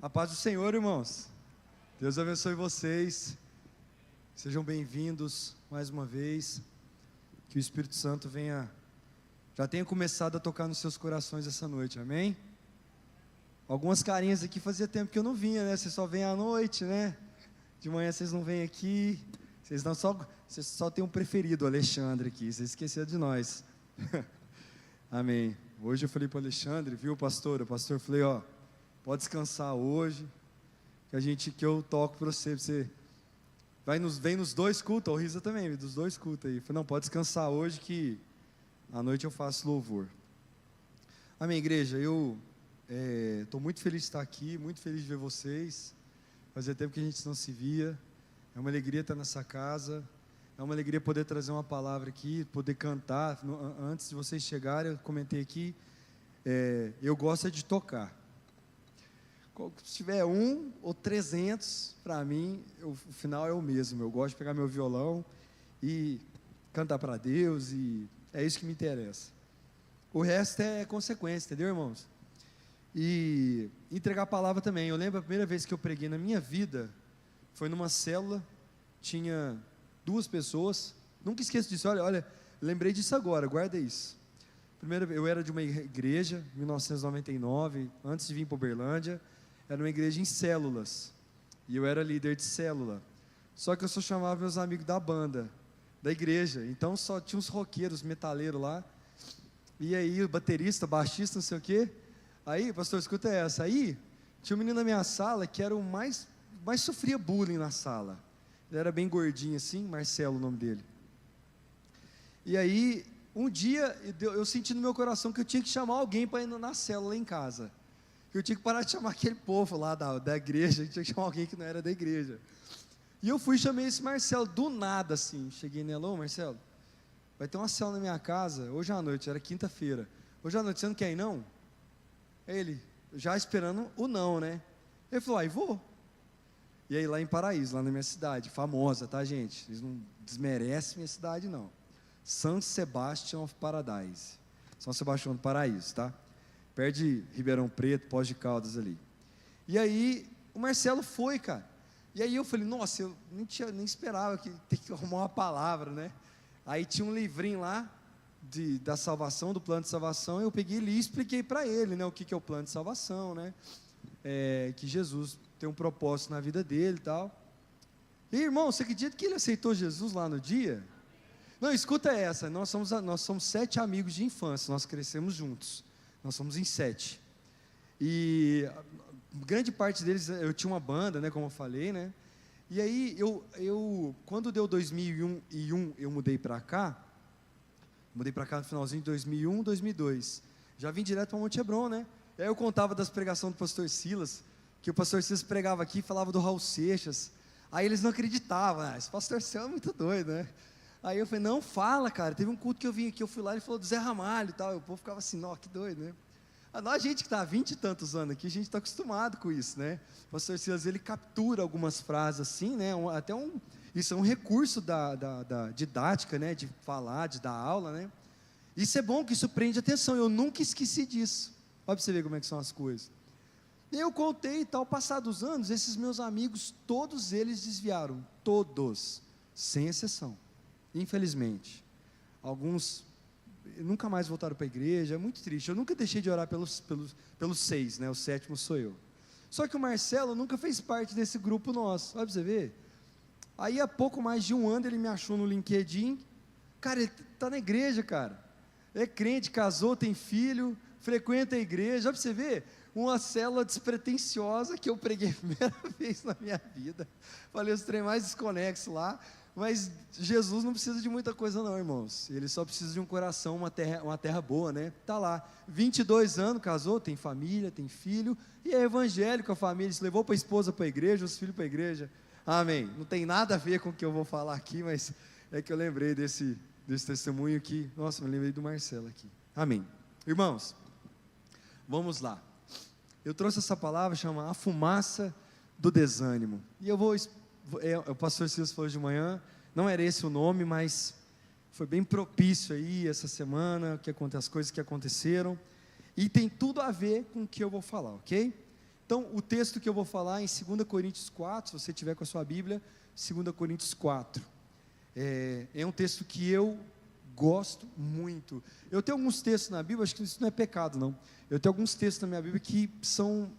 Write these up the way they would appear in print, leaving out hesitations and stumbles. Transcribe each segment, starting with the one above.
A paz do Senhor, irmãos. Deus abençoe vocês. Sejam bem-vindos mais uma vez. Que o Espírito Santo já tenha começado a tocar nos seus corações essa noite, amém? Algumas carinhas aqui fazia tempo que eu não vinha, né? Vocês só vêm à noite, né? De manhã vocês não vêm aqui. Vocês só tem um preferido, o Alexandre aqui. Vocês esqueceram de nós. Amém. Hoje eu falei para o Alexandre, viu, pastor? O pastor falei, ó, pode descansar hoje, que eu toco para você vem nos dois cultos, o Risa também, dos dois cultos aí. Eu falei, não, pode descansar hoje que à noite eu faço louvor. Amém, igreja, eu estou muito feliz de estar aqui, muito feliz de ver vocês. Fazia tempo que a gente não se via. É uma alegria estar nessa casa. É uma alegria poder trazer uma palavra aqui, poder cantar. Antes de vocês chegarem, eu comentei aqui, eu gosto de tocar. Se tiver 1 ou 300, para mim, o final é o mesmo. Eu gosto de pegar meu violão e cantar para Deus, e é isso que me interessa. O resto é consequência, entendeu, irmãos? E entregar a palavra também. Eu lembro a primeira vez que eu preguei na minha vida, foi numa célula, tinha 2 pessoas, nunca esqueço disso, olha, lembrei disso agora, guarda isso. Primeiro, eu era de uma igreja, 1999, antes de vir para Uberlândia, era uma igreja em células, e eu era líder de célula, só que eu só chamava meus amigos da banda, da igreja, então só tinha uns roqueiros, metaleiros lá, e aí o baterista, baixista, não sei o quê, aí, pastor, escuta essa, aí tinha um menino na minha sala que era o mais sofria bullying na sala. Ele era bem gordinho assim, Marcelo o nome dele. E aí, um dia, eu senti no meu coração que eu tinha que chamar alguém para ir na célula lá em casa. Que eu tinha que parar de chamar aquele povo lá da igreja, eu tinha que chamar alguém que não era da igreja. E eu fui e chamei esse Marcelo, do nada assim. Cheguei nele, ô Marcelo, vai ter uma célula na minha casa, hoje à noite, era quinta-feira. Hoje à noite, você não quer ir não? Ele, já esperando o não, né? Ele falou, aí vou. E aí lá em Paraíso, lá na minha cidade, famosa, tá, gente? Eles não desmerecem minha cidade, não. San Sebastian of Paradise. São Sebastião do Paraíso, tá? Perto de Ribeirão Preto, Pós de Caldas ali. E aí, o Marcelo foi, cara. E aí eu falei, nossa, eu nem esperava que ter que arrumar uma palavra, né? Aí tinha um livrinho lá, da salvação, do plano de salvação, eu peguei ali e expliquei para ele, né? O que é o plano de salvação, né? Que Jesus tem um propósito na vida dele e tal. E irmão, você acredita que ele aceitou Jesus lá no dia? Não, escuta essa, nós somos 7 amigos de infância, nós crescemos juntos, nós somos em 7, e grande parte deles, eu tinha uma banda, né, como eu falei, né, e aí, quando deu 2001, eu mudei para cá no finalzinho de 2001, 2002, já vim direto para Monte Hebron, né, e aí eu contava das pregações do pastor Silas, que o pastor Silas pregava aqui, falava do Raul Seixas, aí eles não acreditavam, esse pastor Silas é muito doido, né, aí eu falei, não, fala cara, teve um culto que eu vim aqui, eu fui lá, ele falou do Zé Ramalho e tal, e o povo ficava assim, ó, que doido, né, a gente que está há 20 e tantos anos aqui, a gente está acostumado com isso, né, o pastor Silas, ele captura algumas frases assim, né, isso é um recurso da didática, né, de falar, de dar aula, né, isso é bom, que isso prende atenção, eu nunca esqueci disso, olha para você ver como é que são as coisas. Eu contei e tal, passados anos, esses meus amigos, todos eles desviaram, todos, sem exceção, infelizmente, alguns nunca mais voltaram para a igreja, é muito triste, eu nunca deixei de orar pelos 6, né, o 7º sou eu, só que o Marcelo nunca fez parte desse grupo nosso, olha para você ver, aí há pouco mais de 1 ano ele me achou no LinkedIn, cara, ele está na igreja, cara, é crente, casou, tem filho, frequenta a igreja, olha para você ver, uma célula despretensiosa que eu preguei a primeira vez na minha vida, falei os trem mais desconexos lá, mas Jesus não precisa de muita coisa não, irmãos, ele só precisa de um coração, uma terra boa, né, tá lá, 22 anos, casou, tem família, tem filho, e é evangélico, a família, se levou para a esposa para a igreja, os filhos para a igreja, amém, não tem nada a ver com o que eu vou falar aqui, mas é que eu lembrei desse testemunho aqui, nossa, me lembrei do Marcelo aqui, amém, irmãos, vamos lá, eu trouxe essa palavra, chama A Fumaça do Desânimo, e o pastor Silas falou de manhã, não era esse o nome, mas foi bem propício aí, essa semana, as coisas que aconteceram, e tem tudo a ver com o que eu vou falar, ok? Então, o texto que eu vou falar em 2 Coríntios 4, se você tiver com a sua Bíblia, 2 Coríntios 4, é um texto que eu gosto muito. Eu tenho alguns textos na Bíblia, acho que isso não é pecado não, eu tenho alguns textos na minha Bíblia que são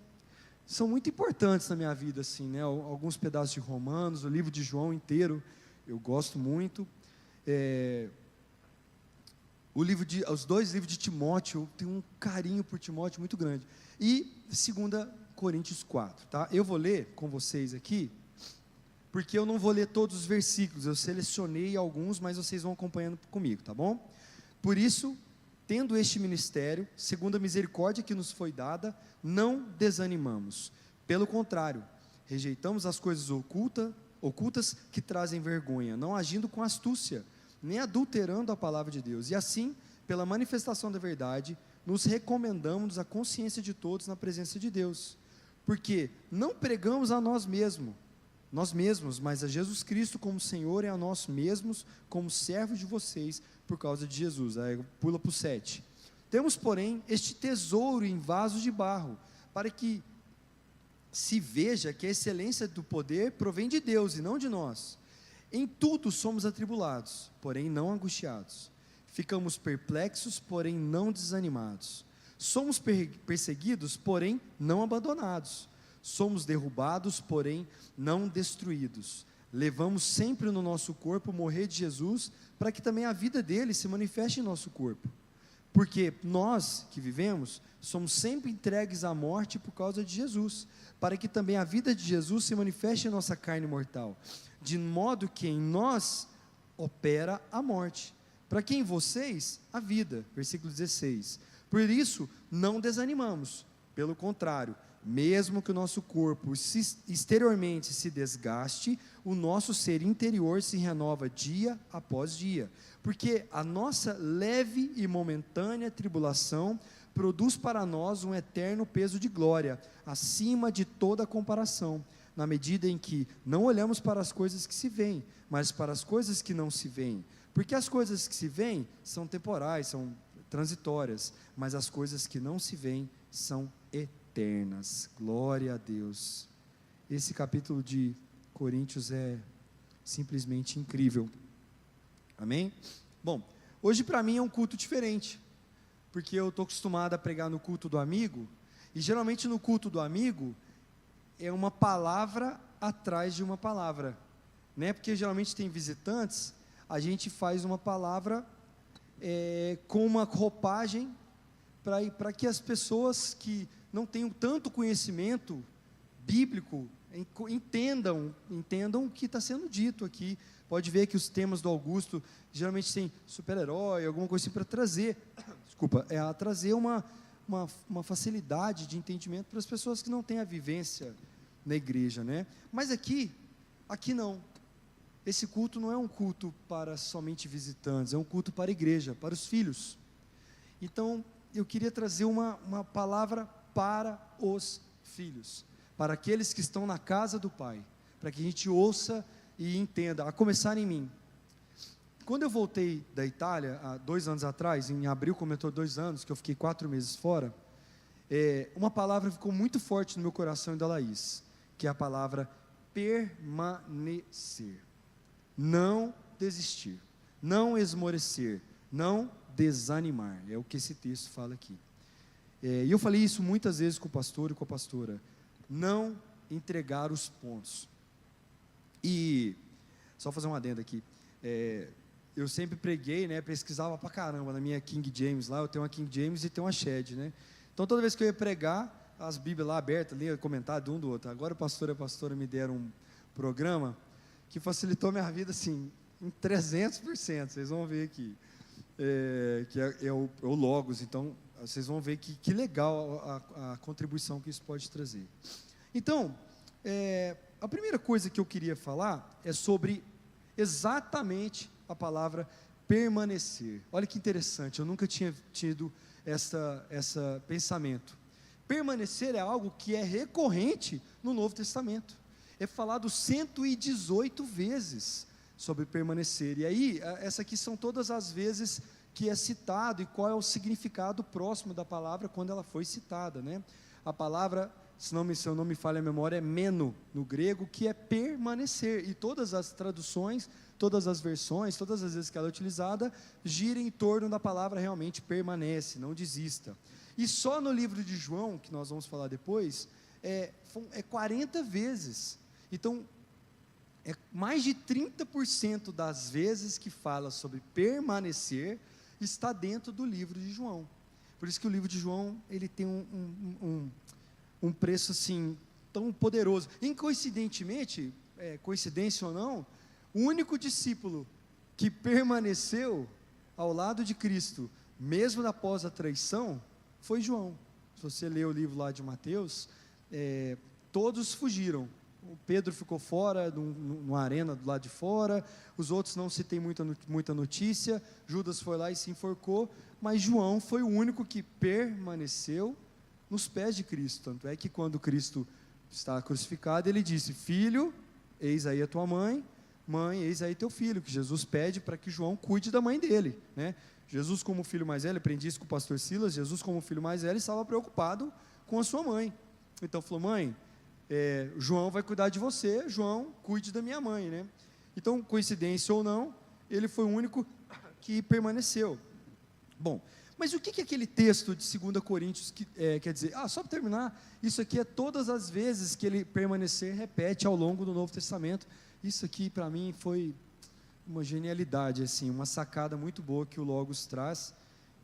muito importantes na minha vida, assim, né? Alguns pedaços de Romanos, o livro de João inteiro, eu gosto muito, os dois livros de Timóteo, eu tenho um carinho por Timóteo muito grande, e 2 Coríntios 4, tá? Eu vou ler com vocês aqui, porque eu não vou ler todos os versículos, eu selecionei alguns, mas vocês vão acompanhando comigo, tá bom? Por isso, tendo este ministério, segundo a misericórdia que nos foi dada, não desanimamos, pelo contrário, rejeitamos as coisas ocultas que trazem vergonha, não agindo com astúcia, nem adulterando a palavra de Deus, e assim, pela manifestação da verdade, nos recomendamos a consciência de todos na presença de Deus, porque não pregamos a nós mesmos, mas a Jesus Cristo como Senhor e a nós mesmos como servos de vocês, por causa de Jesus. Aí pula para o 7, temos porém este tesouro em vasos de barro, para que se veja que a excelência do poder provém de Deus e não de nós. Em tudo somos atribulados, porém não angustiados, ficamos perplexos, porém não desanimados, somos perseguidos, porém não abandonados, somos derrubados, porém não destruídos, levamos sempre no nosso corpo o morrer de Jesus, para que também a vida dele se manifeste em nosso corpo, porque nós que vivemos, somos sempre entregues à morte por causa de Jesus, para que também a vida de Jesus se manifeste em nossa carne mortal, de modo que em nós opera a morte, para que em vocês a vida, versículo 16, por isso não desanimamos, pelo contrário, mesmo que o nosso corpo exteriormente se desgaste, o nosso ser interior se renova dia após dia, porque a nossa leve e momentânea tribulação produz para nós um eterno peso de glória, acima de toda comparação, na medida em que não olhamos para as coisas que se veem, mas para as coisas que não se veem, porque as coisas que se veem são temporais, são transitórias, mas as coisas que não se veem são eternas. Glória a Deus. Esse capítulo de Coríntios é simplesmente incrível. Amém? Bom, hoje para mim é um culto diferente, porque eu estou acostumado a pregar no culto do amigo, e geralmente no culto do amigo é uma palavra atrás de uma palavra, né? Porque geralmente tem visitantes, a gente faz uma palavra com uma roupagem para que as pessoas que não tenham tanto conhecimento bíblico entendam o que está sendo dito aqui. Pode ver que os temas do Augusto geralmente tem super-herói, alguma coisa assim para trazer, trazer uma facilidade de entendimento para as pessoas que não têm a vivência na igreja, né? Mas aqui não. Esse culto não é um culto para somente visitantes, é um culto para a igreja, para os filhos. Então, eu queria trazer uma palavra para os filhos, para aqueles que estão na casa do Pai, para que a gente ouça e entenda, a começar em mim. Quando eu voltei da Itália, há 2 anos atrás, em abril completou 2 anos, que eu fiquei 4 meses fora, uma palavra ficou muito forte no meu coração e da Laís, que é a palavra permanecer. Não desistir, não esmorecer, não desanimar, é o que esse texto fala aqui. E eu falei isso muitas vezes com o pastor e com a pastora, não entregar os pontos. E, só fazer uma adenda aqui, eu sempre preguei, né, pesquisava pra caramba na minha King James lá, eu tenho uma King James e tenho uma Shed, né, então toda vez que eu ia pregar, as Bíblias lá abertas, lia comentário de um do outro. Agora o pastor e a pastora me deram um programa que facilitou minha vida, assim, em 300%, vocês vão ver aqui, que é o Logos, então, vocês vão ver que legal a contribuição que isso pode trazer. Então, a primeira coisa que eu queria falar é sobre exatamente a palavra permanecer. Olha que interessante, eu nunca tinha tido esse pensamento. Permanecer é algo que é recorrente no Novo Testamento. É falado 118 vezes sobre permanecer. E aí, essa aqui são todas as vezes que é citado e qual é o significado próximo da palavra quando ela foi citada, né? A palavra se eu não me falha a memória, é meno no grego, que é permanecer. E todas as traduções, todas as versões, todas as vezes que ela é utilizada, gira em torno da palavra realmente permanece, não desista. E só no livro de João, que nós vamos falar depois, é 40 vezes. Então, mais de 30% das vezes que fala sobre permanecer, está dentro do livro de João. Por isso que o livro de João, ele tem um preço assim, tão poderoso. Coincidentemente, coincidência ou não, o único discípulo que permaneceu ao lado de Cristo, mesmo após a traição, foi João. Se você ler o livro lá de Mateus, todos fugiram. O Pedro ficou fora, numa arena do lado de fora, os outros não se tem muita notícia, Judas foi lá e se enforcou, mas João foi o único que permaneceu nos pés de Cristo. Tanto é que quando Cristo está crucificado, ele disse: filho, eis aí a tua mãe, mãe, eis aí teu filho, que Jesus pede para que João cuide da mãe dele, né? Jesus como filho mais velho, aprendi isso com o pastor Silas, Jesus como filho mais velho estava preocupado com a sua mãe, então falou: mãe, João vai cuidar de você, João, cuide da minha mãe, né? Então, coincidência ou não, ele foi o único que permaneceu. Bom, mas o que aquele texto de 2 Coríntios quer dizer? Só para terminar, isso aqui é todas as vezes que ele permanecer, repete ao longo do Novo Testamento. Isso aqui para mim foi uma genialidade, assim, uma sacada muito boa que o Logos traz,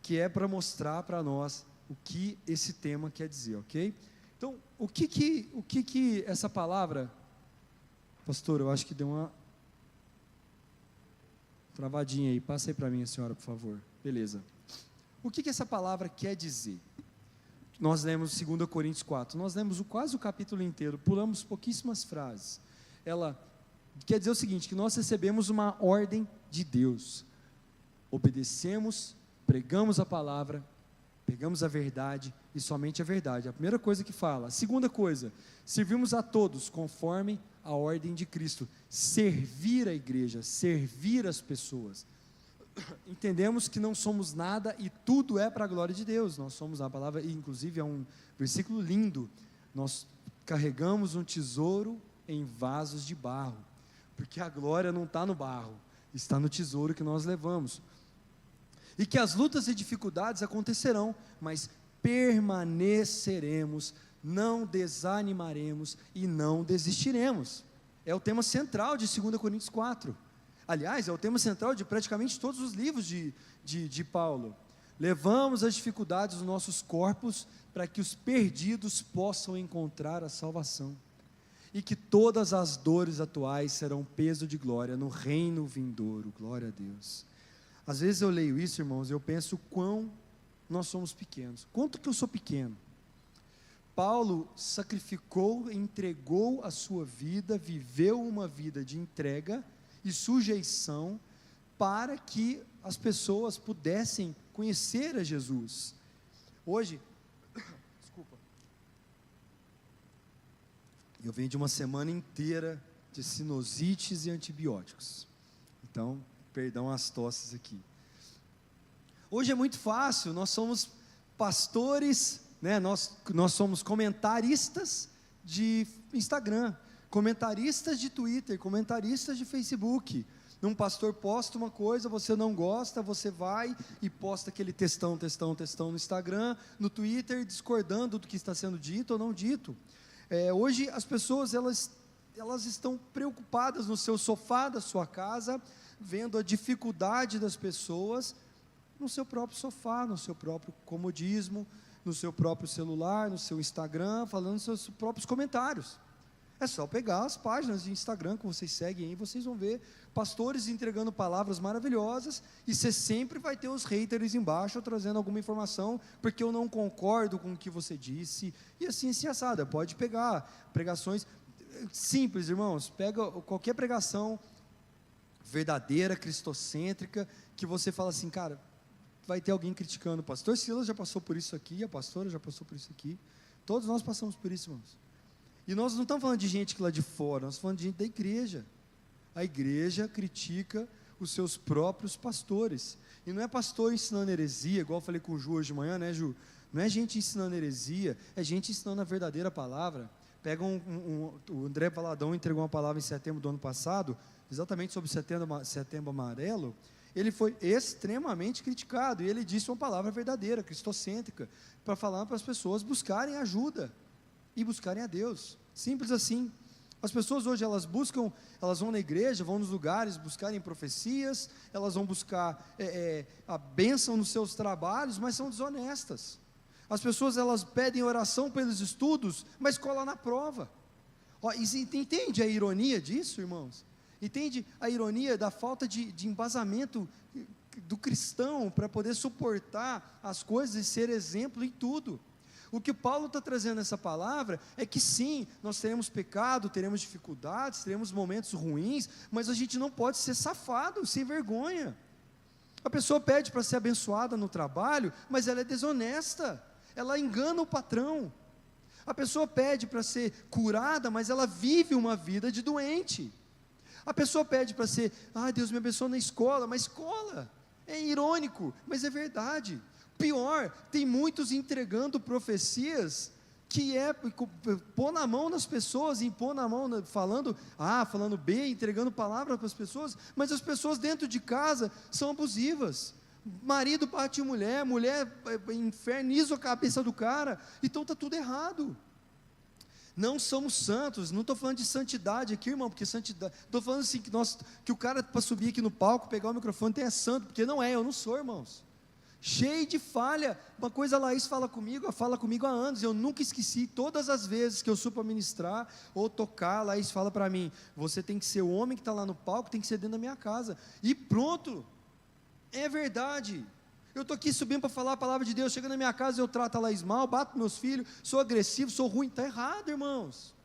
que é para mostrar para nós o que esse tema quer dizer, ok? Então, o que essa palavra, pastor, eu acho que deu uma travadinha aí, passa aí para mim, a senhora, por favor. Beleza. O que essa palavra quer dizer? Nós lemos 2 Coríntios 4, nós lemos quase o capítulo inteiro, pulamos pouquíssimas frases. Ela quer dizer o seguinte, que nós recebemos uma ordem de Deus, obedecemos, pregamos a palavra, pegamos a verdade e somente a verdade. A primeira coisa que fala. A segunda coisa, servimos a todos conforme a ordem de Cristo. Servir a igreja, servir as pessoas. Entendemos que não somos nada e tudo é para a glória de Deus. Nós somos, a palavra, inclusive é um versículo lindo, nós carregamos um tesouro em vasos de barro, porque a glória não está no barro, está no tesouro que nós levamos. E que as lutas e dificuldades acontecerão, mas permaneceremos, não desanimaremos e não desistiremos. É o tema central de 2 Coríntios 4. Aliás, é o tema central de praticamente todos os livros de Paulo. Levamos as dificuldades dos nossos corpos para que os perdidos possam encontrar a salvação. E que todas as dores atuais serão peso de glória no reino vindouro. Glória a Deus. Às vezes eu leio isso, irmãos, e eu penso quão nós somos pequenos. Quanto que eu sou pequeno? Paulo sacrificou, entregou a sua vida, viveu uma vida de entrega e sujeição para que as pessoas pudessem conhecer a Jesus. Hoje, desculpa, eu venho de uma semana inteira de sinusites e antibióticos. Então, perdão as tosses aqui. Hoje é muito fácil, nós somos pastores, né? Nós somos comentaristas de Instagram, comentaristas de Twitter, comentaristas de Facebook. Um pastor posta uma coisa, você não gosta, você vai e posta aquele textão no Instagram, no Twitter, discordando do que está sendo dito ou não dito. Hoje as pessoas, elas estão preocupadas no seu sofá da sua casa, vendo a dificuldade das pessoas no seu próprio sofá, no seu próprio comodismo, no seu próprio celular, no seu Instagram, falando seus próprios comentários. É só pegar as páginas de Instagram que vocês seguem aí, vocês vão ver pastores entregando palavras maravilhosas, e você sempre vai ter os haters embaixo trazendo alguma informação, porque eu não concordo com o que você disse, e assim assada. Pode pegar pregações simples, irmãos, pega qualquer pregação verdadeira, cristocêntrica, que você fala assim, cara, vai ter alguém criticando. O pastor Silas já passou por isso aqui, a pastora já passou por isso aqui, todos nós passamos por isso, irmãos. E nós não estamos falando de gente que lá de fora, nós estamos falando de gente da igreja. A igreja critica os seus próprios pastores, e não é pastor ensinando heresia, igual eu falei com o Ju hoje de manhã, né, Ju? não é gente ensinando heresia, é gente ensinando a verdadeira palavra. Pega o André Valadão entregou uma palavra em setembro do ano passado, exatamente sobre o setembro amarelo. Ele foi extremamente criticado, e ele disse uma palavra verdadeira, cristocêntrica, para falar para as pessoas buscarem ajuda, e buscarem a Deus, simples assim. As pessoas hoje, elas vão na igreja, vão nos lugares buscarem profecias, elas vão buscar a bênção nos seus trabalhos, mas são desonestas. As pessoas, elas pedem oração pelos estudos, mas colam na prova. Entende a ironia disso, irmãos? Entende a ironia da falta de embasamento do cristão para poder suportar as coisas e ser exemplo em tudo? O que Paulo está trazendo nessa palavra é que sim, nós teremos pecado, teremos dificuldades, teremos momentos ruins, mas a gente não pode ser safado, sem vergonha. A pessoa pede para ser abençoada no trabalho, mas ela é desonesta, ela engana o patrão. A pessoa pede para ser curada, mas ela vive uma vida de doente. A pessoa pede para ser, Deus me abençoa na escola, mas escola, é irônico, mas é verdade. Pior, tem muitos entregando profecias, que é pôr na mão nas pessoas, impor na mão, falando A, falando B, entregando palavras para as pessoas, mas as pessoas dentro de casa são abusivas. Marido bate mulher, mulher inferniza a cabeça do cara, então está tudo errado. Não somos santos, não estou falando de santidade aqui, irmão, porque santidade, estou falando assim, que o cara para subir aqui no palco, pegar o microfone, tem santo, porque não é, eu não sou, irmãos, cheio de falha. Uma coisa a Laís fala comigo há anos, eu nunca esqueci, todas as vezes que eu subo para ministrar, ou tocar, a Laís fala para mim, você tem que ser o homem que está lá no palco, tem que ser dentro da minha casa, e pronto, é verdade. Eu estou aqui subindo para falar a palavra de Deus, chega na minha casa, eu trato a Laís mal, bato meus filhos, sou agressivo, sou ruim, está errado, irmãos.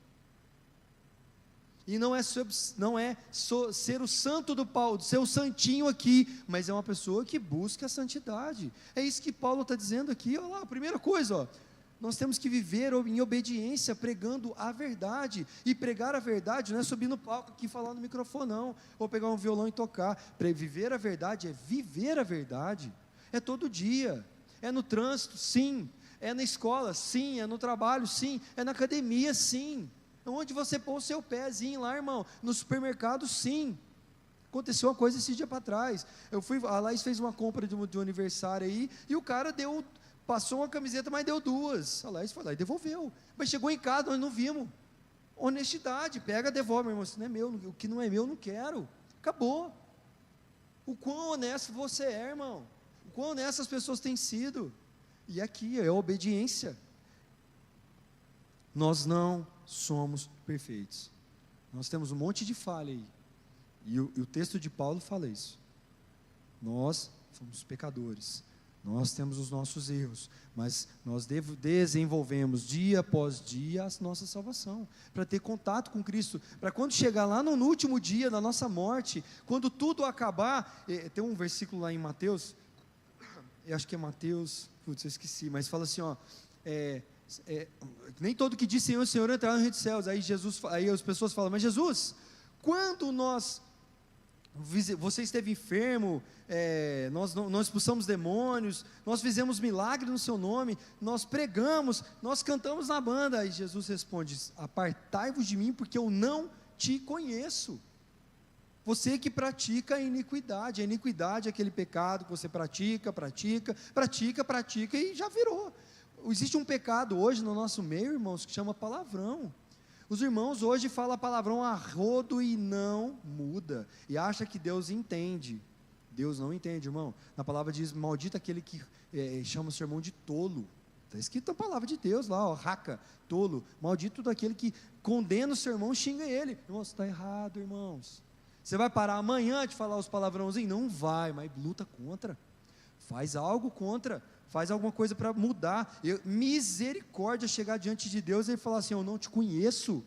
E não é ser o santo do Paulo, ser o santinho aqui, mas é uma pessoa que busca a santidade. É isso que Paulo está dizendo aqui. Olha lá, a primeira coisa, nós temos que viver em obediência, pregando a verdade. E pregar a verdade não é subir no palco aqui e falar no microfone, não, ou pegar um violão e tocar. Viver a verdade é viver a verdade. É todo dia, é no trânsito, sim, é na escola, sim, é no trabalho, sim, é na academia, sim, onde você pôr o seu pezinho lá, irmão, no supermercado, sim. Aconteceu uma coisa esse dia para trás, a Laís fez uma compra de um aniversário aí, e o cara passou uma camiseta, mas deu duas, a Laís foi lá e devolveu, mas chegou em casa, nós não vimos. Honestidade, pega, devolve, meu irmão, isso não é meu, o que não é meu, eu não quero, acabou. O quão honesto você é, irmão, o quão honestas as pessoas têm sido, e aqui é a obediência. Nós não somos perfeitos, nós temos um monte de falha aí, e o texto de Paulo fala isso, nós somos pecadores, nós temos os nossos erros, mas nós desenvolvemos dia após dia a nossa salvação, para ter contato com Cristo, para quando chegar lá no último dia da nossa morte, quando tudo acabar, tem um versículo lá em Mateus, eu acho que é Mateus, putz, eu esqueci, mas fala assim, nem todo que diz Senhor, Senhor entrará no reino dos céus. Aí as pessoas falam, mas Jesus, quando você esteve enfermo, nós não expulsamos demônios, nós fizemos milagre no seu nome, nós pregamos, nós cantamos na banda. Aí Jesus responde, apartai-vos de mim, porque eu não te conheço. Você que pratica a iniquidade é aquele pecado que você pratica e já virou. Existe um pecado hoje no nosso meio, irmãos, que chama palavrão. Os irmãos hoje falam palavrão a rodo e não muda, e acha que Deus entende. Deus não entende, irmão. Na palavra diz, maldito aquele que chama o seu irmão de tolo. Está escrito a palavra de Deus lá, raca, tolo. Maldito daquele que condena o seu irmão, xinga ele. Irmãos, está errado, irmãos. Você vai parar amanhã de falar os palavrãozinhos? Não vai, mas luta contra, faz algo contra, faz alguma coisa para mudar. Misericórdia chegar diante de Deus e ele falar assim, eu não te conheço,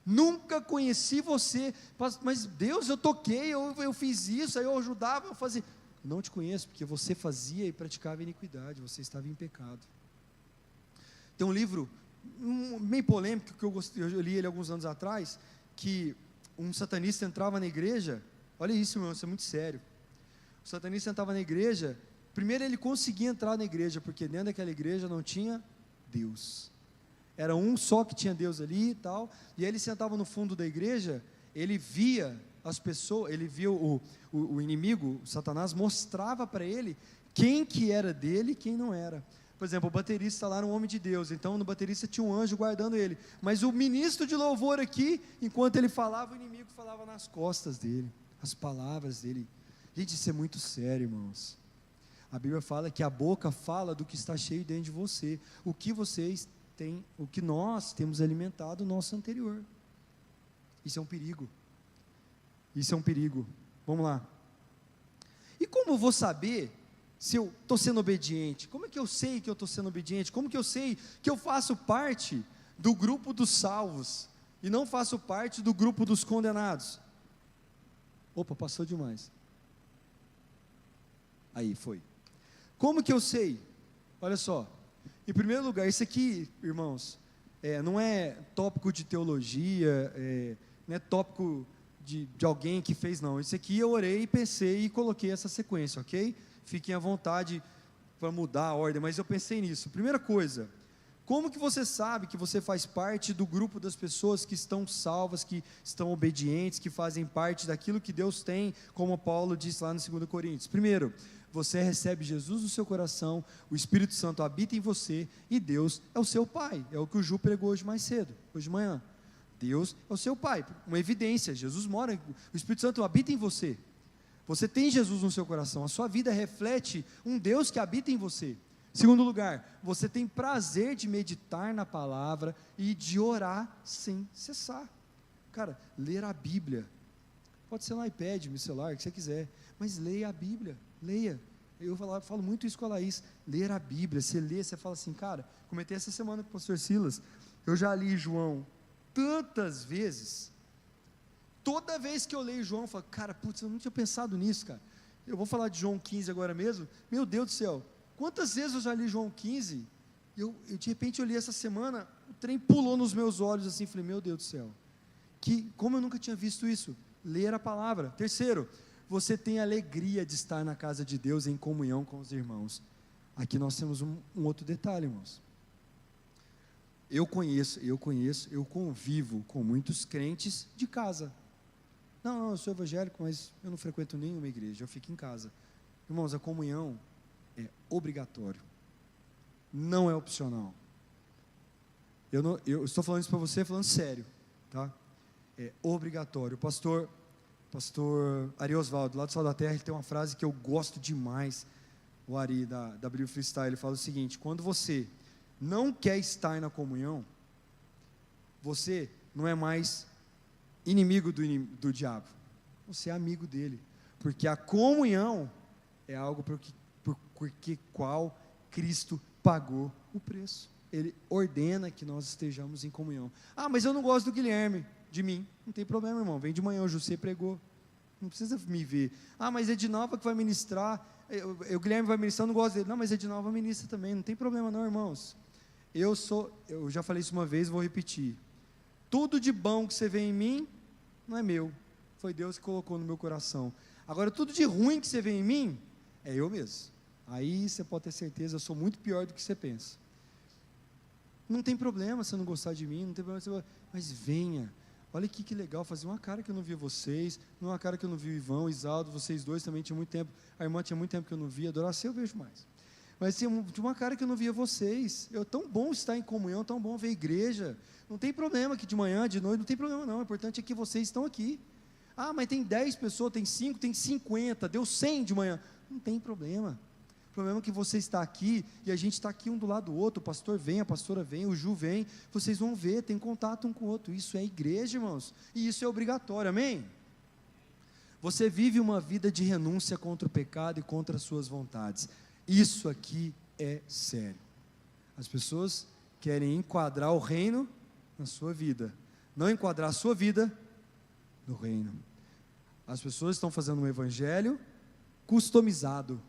nunca conheci você, mas Deus, eu toquei, eu fiz isso, aí eu ajudava, eu fazia, não te conheço, porque você fazia e praticava iniquidade, você estava em pecado. Tem um livro, meio polêmico, que eu li ele alguns anos atrás, que um satanista entrava na igreja, olha isso, irmão, isso é muito sério. O satanista entrava na igreja Primeiro ele conseguia entrar na igreja, porque dentro daquela igreja não tinha Deus. Era um só que tinha Deus ali e tal. E aí ele sentava no fundo da igreja, ele via as pessoas, ele via o inimigo, o Satanás, mostrava para ele quem que era dele e quem não era. Por exemplo, o baterista lá era um homem de Deus, então no baterista tinha um anjo guardando ele. Mas o ministro de louvor aqui, enquanto ele falava, o inimigo falava nas costas dele, as palavras dele. Gente, isso é muito sério, irmãos. A Bíblia fala que a boca fala do que está cheio dentro de você. O que vocês têm, o que nós temos alimentado o nosso anterior. Isso é um perigo. Isso é um perigo. Vamos lá. E como eu vou saber se eu estou sendo obediente? Como é que eu sei que eu estou sendo obediente? Como que eu sei que eu faço parte do grupo dos salvos e não faço parte do grupo dos condenados? Opa, passou demais. Aí, foi. Como que eu sei? Olha só, em primeiro lugar, isso aqui, irmãos, não é tópico de teologia, não é tópico de alguém que fez, não. Isso aqui eu orei, pensei e coloquei essa sequência, ok? Fiquem à vontade para mudar a ordem, mas eu pensei nisso. Primeira coisa, como que você sabe que você faz parte do grupo das pessoas que estão salvas, que estão obedientes, que fazem parte daquilo que Deus tem, como Paulo disse lá no 2 Coríntios? Primeiro, você recebe Jesus no seu coração, o Espírito Santo habita em você, e Deus é o seu Pai. É o que o Ju pregou hoje mais cedo, hoje de manhã. Deus é o seu Pai, uma evidência, Jesus mora, o Espírito Santo habita em você. Você tem Jesus no seu coração, a sua vida reflete um Deus que habita em você. Segundo lugar, você tem prazer de meditar na palavra e de orar sem cessar. Cara, ler a Bíblia, pode ser no iPad, no celular, o que você quiser, mas leia a Bíblia, leia. Eu falo muito isso com a Laís, ler a Bíblia, você lê, você fala assim, cara, comentei essa semana com o pastor Silas, eu já li João tantas vezes, toda vez que eu leio João, eu falo, cara, putz, eu não tinha pensado nisso, cara. Eu vou falar de João 15 agora mesmo, meu Deus do céu, quantas vezes eu já li João 15, eu de repente eu li essa semana, o trem pulou nos meus olhos assim, falei, meu Deus do céu, como eu nunca tinha visto isso, ler a palavra. Terceiro, você tem alegria de estar na casa de Deus em comunhão com os irmãos. Aqui nós temos um outro detalhe, irmãos. Eu convivo com muitos crentes de casa. Não, eu sou evangélico, mas eu não frequento nenhuma igreja, eu fico em casa. Irmãos, a comunhão é obrigatório, não é opcional. Eu estou falando isso para você, falando sério, tá? É obrigatório. O pastor Ari Osvaldo, lá do Sal da Terra, ele tem uma frase que eu gosto demais, o Ari da Bíblia Freestyle, ele fala o seguinte: quando você não quer estar na comunhão, você não é mais inimigo do diabo, você é amigo dele, porque a comunhão é algo por qual Cristo pagou o preço. Ele ordena que nós estejamos em comunhão. Ah, mas eu não gosto do Guilherme, de mim. Não tem problema, irmão, vem de manhã, o José pregou, não precisa me ver. Ah, mas Edinalva que vai ministrar, o Guilherme vai ministrar, eu não gosto dele. Não, mas Edinalva ministra também, não tem problema não, irmãos. Eu já falei isso uma vez, vou repetir. Tudo de bom que você vê em mim, não é meu, foi Deus que colocou no meu coração. Agora, tudo de ruim que você vê em mim, é eu mesmo. Aí você pode ter certeza, eu sou muito pior do que você pensa. Não tem problema você não gostar de mim, não tem problema, mas venha. Olha aqui que legal, fazer uma cara que eu não via vocês, uma cara que eu não vi o Ivão, o Isaldo, vocês dois também tinha muito tempo, a irmã tinha muito tempo que eu não via, adoração eu vejo mais. Mas tinha uma cara que eu não via vocês. Tão bom estar em comunhão, tão bom ver a igreja. Não tem problema que de manhã, de noite, não tem problema não. O importante é que vocês estão aqui. Ah, mas tem 10 pessoas, tem 5, tem 50, deu 100 de manhã. Não tem problema. O problema é que você está aqui e a gente está aqui um do lado do outro. O pastor vem, a pastora vem, o Ju vem. Vocês vão ver, tem contato um com o outro. Isso é igreja, irmãos. E isso é obrigatório, amém? Você vive uma vida de renúncia contra o pecado e contra as suas vontades. Isso aqui é sério. As pessoas querem enquadrar o reino na sua vida, não enquadrar a sua vida no reino. As pessoas estão fazendo um evangelho customizado,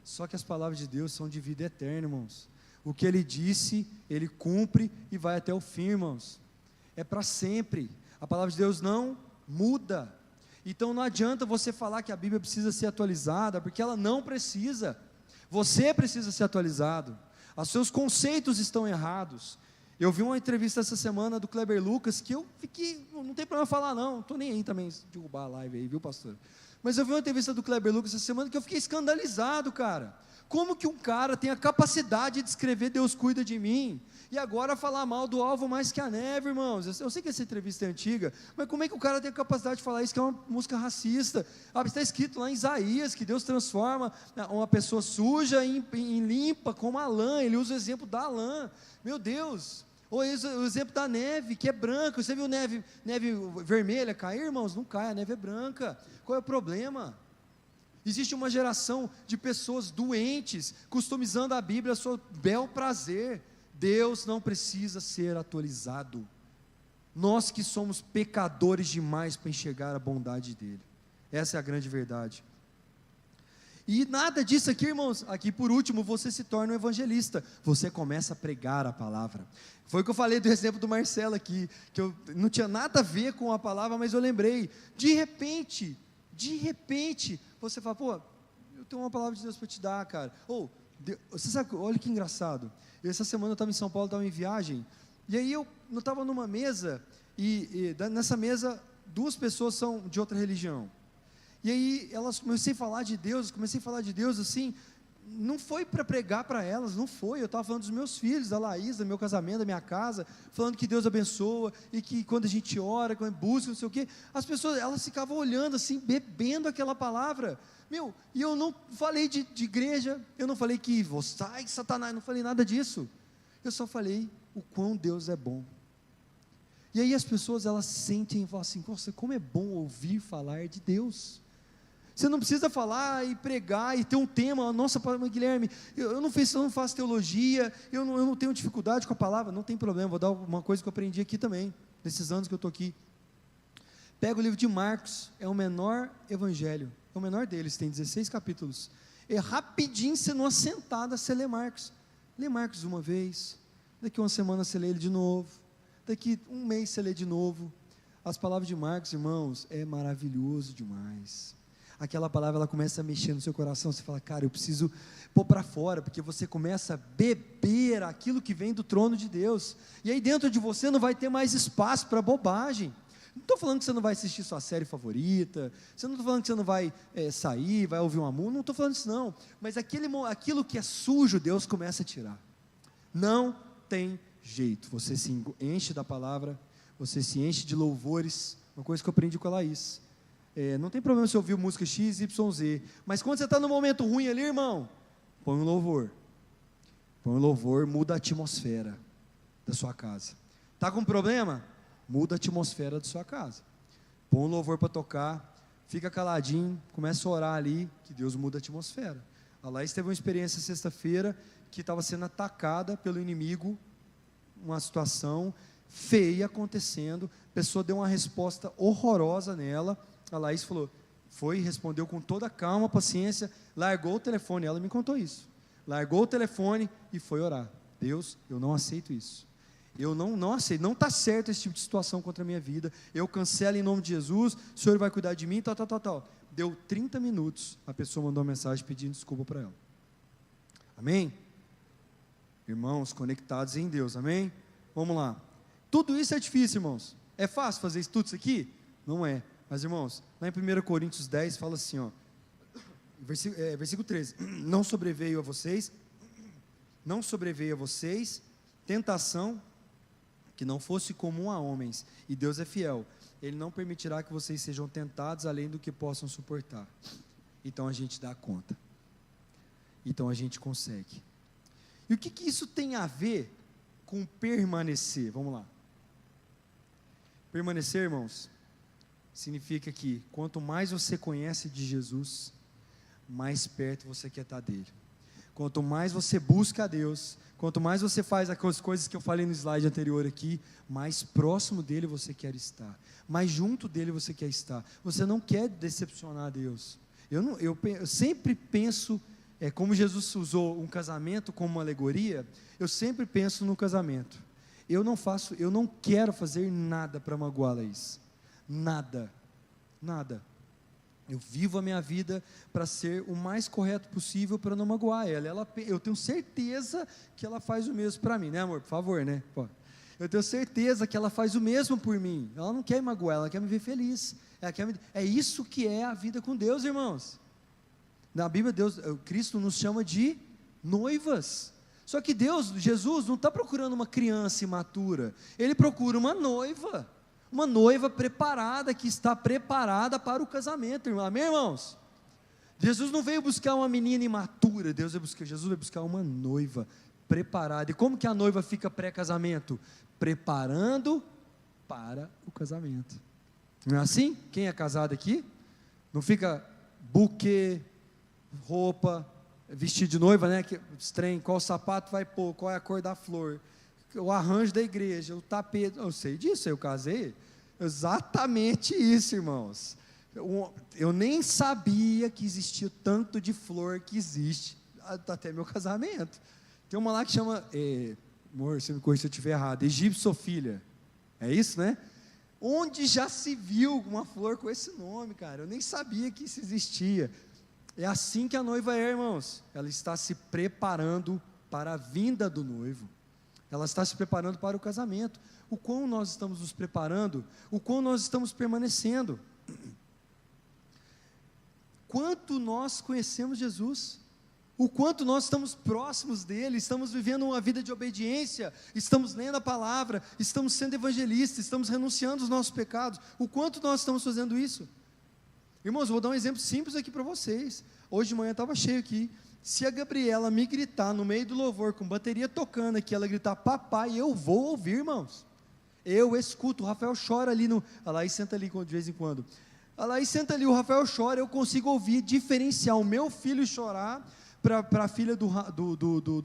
só que as palavras de Deus são de vida eterna, irmãos. O que Ele disse, Ele cumpre e vai até o fim, irmãos. É para sempre. A palavra de Deus não muda. Então não adianta você falar que a Bíblia precisa ser atualizada, porque ela não precisa. Você precisa ser atualizado. Os seus conceitos estão errados. Eu vi uma entrevista essa semana do Kleber Lucas, que eu fiquei, não tem problema falar não estou nem aí também, derrubar a live aí, viu, pastor? Mas eu vi uma entrevista do Kleber Lucas essa semana, que eu fiquei escandalizado, cara. Como que um cara tem a capacidade de escrever Deus cuida de mim, e agora falar mal do alvo mais que a neve, irmãos? Eu sei que essa entrevista é antiga, mas como é que o cara tem a capacidade de falar isso, que é uma música racista? Está escrito lá em Isaías, que Deus transforma uma pessoa suja em limpa, como a lã. Ele usa o exemplo da lã, meu Deus. Ou o exemplo da neve, que é branca. Você viu neve vermelha cair, irmãos? Não cai, a neve é branca. Qual é o problema? Existe uma geração de pessoas doentes, customizando a Bíblia a seu bel prazer. Deus não precisa ser atualizado. Nós que somos pecadores demais para enxergar a bondade dEle. Essa é a grande verdade. E nada disso aqui, irmãos, aqui por último, você se torna um evangelista, você começa a pregar a palavra. Foi o que eu falei do exemplo do Marcelo aqui, que eu não tinha nada a ver com a palavra, mas eu lembrei, de repente, você fala, pô, eu tenho uma palavra de Deus para te dar, cara. Você sabe, olha que engraçado, essa semana eu estava em São Paulo, estava em viagem, e aí eu estava numa mesa, e nessa mesa, 2 pessoas são de outra religião. E aí comecei a falar de Deus assim, não foi para pregar para elas, não foi, eu estava falando dos meus filhos, da Laís, do meu casamento, da minha casa, falando que Deus abençoa, e que quando a gente ora, quando busca, não sei o quê, as pessoas, elas ficavam olhando assim, bebendo aquela palavra, e eu não falei de igreja, eu não falei que você, ai Satanás, não falei nada disso, eu só falei o quão Deus é bom. E aí as pessoas, elas sentem e falam assim, nossa, como é bom ouvir falar de Deus. Você não precisa falar e pregar e ter um tema, nossa, Guilherme, eu não faço teologia, eu não tenho dificuldade com a palavra, não tem problema, vou dar uma coisa que eu aprendi aqui também, nesses anos que eu estou aqui. Pega o livro de Marcos, é o menor evangelho, é o menor deles, tem 16 capítulos, é rapidinho, você numa sentada, você lê Marcos uma vez, daqui uma semana você lê ele de novo, daqui um mês você lê de novo. As palavras de Marcos, irmãos, é maravilhoso demais. Aquela palavra, ela começa a mexer no seu coração, você fala, cara, eu preciso pôr para fora, porque você começa a beber aquilo que vem do trono de Deus, e aí dentro de você não vai ter mais espaço para bobagem. Não estou falando que você não vai assistir sua série favorita, não estou falando que você não vai sair, vai ouvir uma música, não estou falando isso não, mas aquilo que é sujo, Deus começa a tirar. Não tem jeito, você se enche da palavra, você se enche de louvores, uma coisa que eu aprendi com a Laís. Não tem problema se ouvir música X, Y, Z, mas quando você está no momento ruim ali, irmão, põe um louvor, muda a atmosfera da sua casa. Está com problema? Muda a atmosfera da sua casa, põe um louvor para tocar, fica caladinho, começa a orar ali, que Deus muda a atmosfera. A Laís teve uma experiência sexta-feira, que estava sendo atacada pelo inimigo, uma situação feia acontecendo, a pessoa deu uma resposta horrorosa nela, a Laís respondeu com toda a calma, paciência, largou o telefone, ela me contou isso, largou o telefone e foi orar. Deus, eu não aceito isso, eu não aceito, não está certo esse tipo de situação contra a minha vida, eu cancelo em nome de Jesus, o Senhor vai cuidar de mim, tal. Deu 30 minutos, a pessoa mandou uma mensagem pedindo desculpa para ela. Amém? Irmãos, conectados em Deus, amém? Vamos lá, tudo isso é difícil, irmãos, é fácil fazer tudo isso aqui? Não é. Mas irmãos, lá em 1 Coríntios 10 fala assim, versículo 13, não sobreveio a vocês tentação que não fosse comum a homens, e Deus é fiel, Ele não permitirá que vocês sejam tentados além do que possam suportar. Então a gente dá conta, então a gente consegue. E o que isso tem a ver com permanecer? Vamos lá. Permanecer, irmãos, significa que quanto mais você conhece de Jesus, mais perto você quer estar dele. Quanto mais você busca a Deus, quanto mais você faz aquelas coisas que eu falei no slide anterior aqui, mais próximo dele você quer estar, mais junto dele você quer estar. Você não quer decepcionar a Deus. Eu sempre penso, como Jesus usou um casamento como uma alegoria, eu sempre penso no casamento. Eu não quero fazer nada para magoar a Laís. Nada. Eu vivo a minha vida para ser o mais correto possível, para não magoar ela. Eu tenho certeza que ela faz o mesmo para mim, né, amor? Por favor, né? Pô. Eu tenho certeza que ela faz o mesmo por mim. Ela não quer me magoar, ela quer me ver feliz. É isso que é a vida com Deus, irmãos. Na Bíblia, Cristo nos chama de noivas. Só que Jesus não está procurando uma criança imatura. Ele procura uma noiva preparada, que está preparada para o casamento, irmão. Amém, irmãos? Jesus não veio buscar uma menina imatura, Jesus veio buscar uma noiva preparada. E como que a noiva fica pré-casamento? Preparando para o casamento. Não é assim? Quem é casado aqui? Não fica buquê, roupa, vestido de noiva, né? Trem, qual sapato vai pôr, qual é a cor da flor, o arranjo da igreja, o tapete. Eu sei disso, eu casei. Exatamente isso, irmãos. Eu nem sabia que existia tanto de flor que existe até meu casamento. Tem uma lá que chama, amor, você me corrija se eu estiver errado, egipsofília. É isso, né? Onde já se viu uma flor com esse nome, cara? Eu nem sabia que isso existia. É assim que a noiva é, irmãos. Ela está se preparando para a vinda do noivo. Ela está se preparando para o casamento. O quão nós estamos nos preparando, o quão nós estamos permanecendo. Quanto nós conhecemos Jesus, o quanto nós estamos próximos dele, estamos vivendo uma vida de obediência, estamos lendo a palavra, estamos sendo evangelistas, estamos renunciando aos nossos pecados, o quanto nós estamos fazendo isso. Irmãos, vou dar um exemplo simples aqui para vocês. Hoje de manhã estava cheio aqui. Se a Gabriela me gritar no meio do louvor, com bateria tocando aqui, ela gritar papai, eu vou ouvir, irmãos. Eu escuto. O Rafael chora ali a Laís senta ali de vez em quando. A Laís senta ali, o Rafael chora, eu consigo ouvir, diferenciar o meu filho chorar para a filha do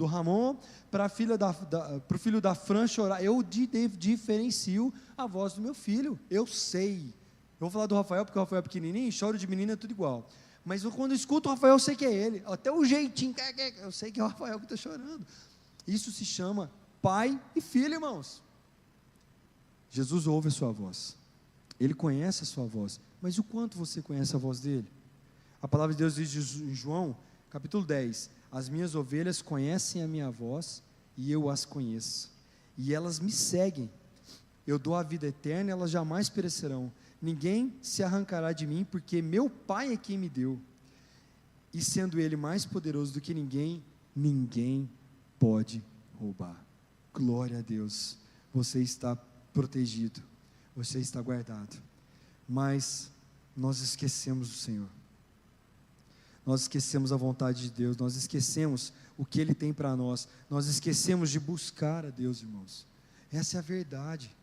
Ramon, para o filho da Fran chorar. Eu diferencio a voz do meu filho. Eu sei. Eu vou falar do Rafael, porque o Rafael é pequenininho, choro de menina é tudo igual. Mas quando eu escuto o Rafael, eu sei que é ele. Até o jeitinho, eu sei que é o Rafael que está chorando. Isso se chama pai e filho, irmãos. Jesus ouve a sua voz. Ele conhece a sua voz. Mas o quanto você conhece a voz dele? A palavra de Deus diz em João, capítulo 10, as minhas ovelhas conhecem a minha voz e eu as conheço. E elas me seguem. Eu dou a vida eterna e elas jamais perecerão. Ninguém se arrancará de mim, porque meu Pai é quem me deu, e sendo Ele mais poderoso do que ninguém, ninguém pode roubar. Glória a Deus, você está protegido, você está guardado, mas nós esquecemos o Senhor, nós esquecemos a vontade de Deus, nós esquecemos o que Ele tem para nós esquecemos de buscar a Deus, irmãos. Essa é a verdade.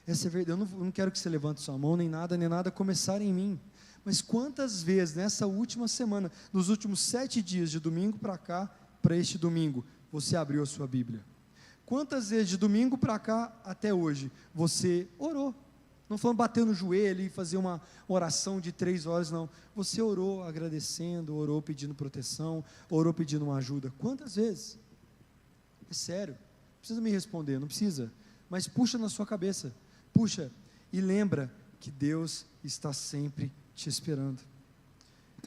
Essa é verdade. Eu não quero que você levante sua mão, nem nada começar em mim. Mas quantas vezes nessa última semana, nos últimos 7 dias, de domingo para cá, para este domingo, você abriu a sua Bíblia? Quantas vezes de domingo para cá até hoje, você orou? Não falando bater no joelho e fazer uma oração de 3 horas, não. Você orou agradecendo, orou pedindo proteção, orou pedindo uma ajuda. Quantas vezes? É sério. Não precisa me responder, não precisa. Mas puxa na sua cabeça. Puxa, e lembra que Deus está sempre te esperando.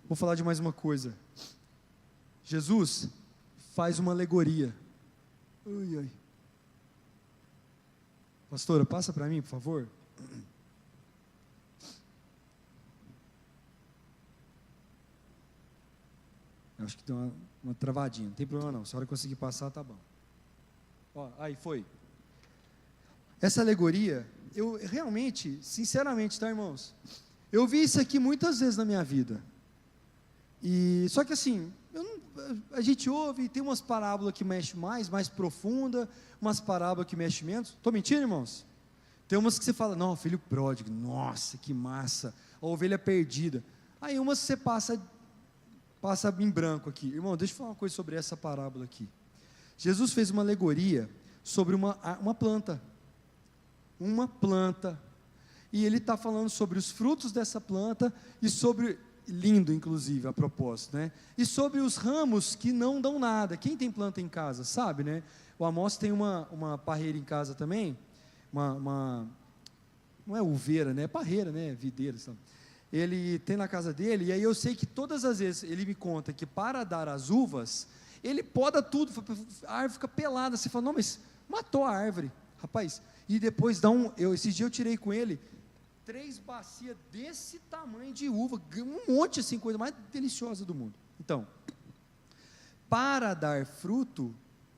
Vou falar de mais uma coisa. Jesus faz uma alegoria. Pastora, passa para mim, por favor. Eu acho que tem uma travadinha, não tem problema não. Se a hora conseguir passar, tá bom. Ó, aí foi. Essa alegoria, eu realmente, sinceramente, tá, irmãos? Eu vi isso aqui muitas vezes na minha vida. Só que assim, a gente ouve, tem umas parábolas que mexem mais profunda, umas parábolas que mexem menos. Estou mentindo, irmãos? Tem umas que você fala, não, filho pródigo, nossa, que massa, a ovelha perdida. Aí umas você passa em branco aqui. Irmão, deixa eu falar uma coisa sobre essa parábola aqui. Jesus fez uma alegoria sobre uma planta. Uma planta, e ele está falando sobre os frutos dessa planta, e sobre, lindo inclusive a propósito, né? E sobre os ramos que não dão nada. Quem tem planta em casa, sabe, né? O Amós tem uma parreira em casa também, não é uveira, né? É parreira, né? Videira, sabe? ele tem na casa dele, e aí eu sei que todas as vezes ele me conta que para dar as uvas, ele poda tudo, a árvore fica pelada, você fala, não, mas matou a árvore, rapaz, e depois esse dia eu tirei com ele 3 bacias desse tamanho de uva, um monte assim, coisa mais deliciosa do mundo. Então, para dar fruto,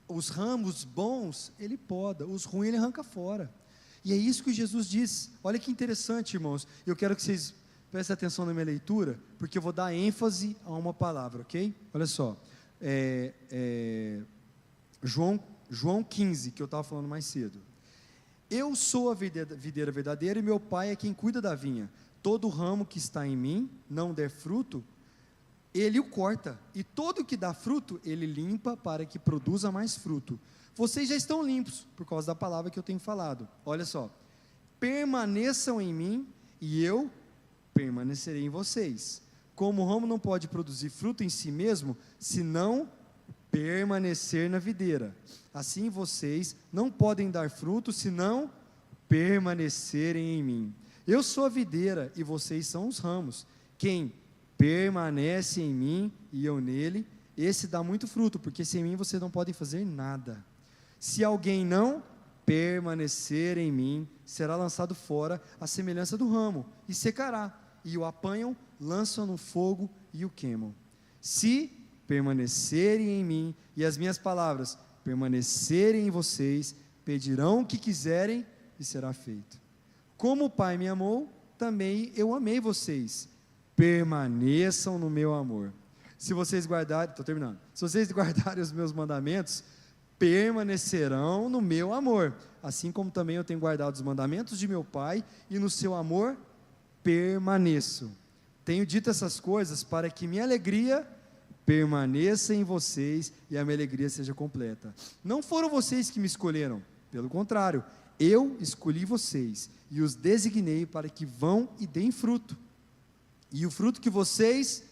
os ramos bons, ele poda, os ruins ele arranca fora, e é isso que Jesus diz. Olha que interessante, irmãos, eu quero que vocês prestem atenção na minha leitura, porque eu vou dar ênfase a uma palavra, ok? Olha só, João 15, que eu estava falando mais cedo. Eu sou a videira verdadeira e meu pai é quem cuida da vinha. Todo ramo que está em mim não der fruto, ele o corta, e todo que dá fruto, ele limpa para que produza mais fruto. Vocês já estão limpos, por causa da palavra que eu tenho falado. Olha só, permaneçam em mim, e eu permanecerei em vocês. Como o ramo não pode produzir fruto em si mesmo, se não permanecer na videira, assim vocês não podem dar fruto, se não permanecerem em mim. Eu sou a videira, e vocês são os ramos. Quem permanece em mim, e eu nele, esse dá muito fruto, porque sem mim vocês não podem fazer nada. Se alguém não permanecer em mim, será lançado fora à semelhança do ramo, e secará, e o apanham, lançam no fogo e o queimam. Se permanecerem em mim, e as minhas palavras permanecerem em vocês, pedirão o que quiserem, e será feito. Como o Pai me amou, também eu amei vocês, permaneçam no meu amor. Se vocês guardarem, estou terminando, se vocês guardarem os meus mandamentos, permanecerão no meu amor, assim como também eu tenho guardado os mandamentos de meu Pai, e no seu amor permaneço. Tenho dito essas coisas para que minha alegria permaneça em vocês e a minha alegria seja completa. Não foram vocês que me escolheram, pelo contrário, eu escolhi vocês e os designei para que vão e deem fruto, e o fruto que vocês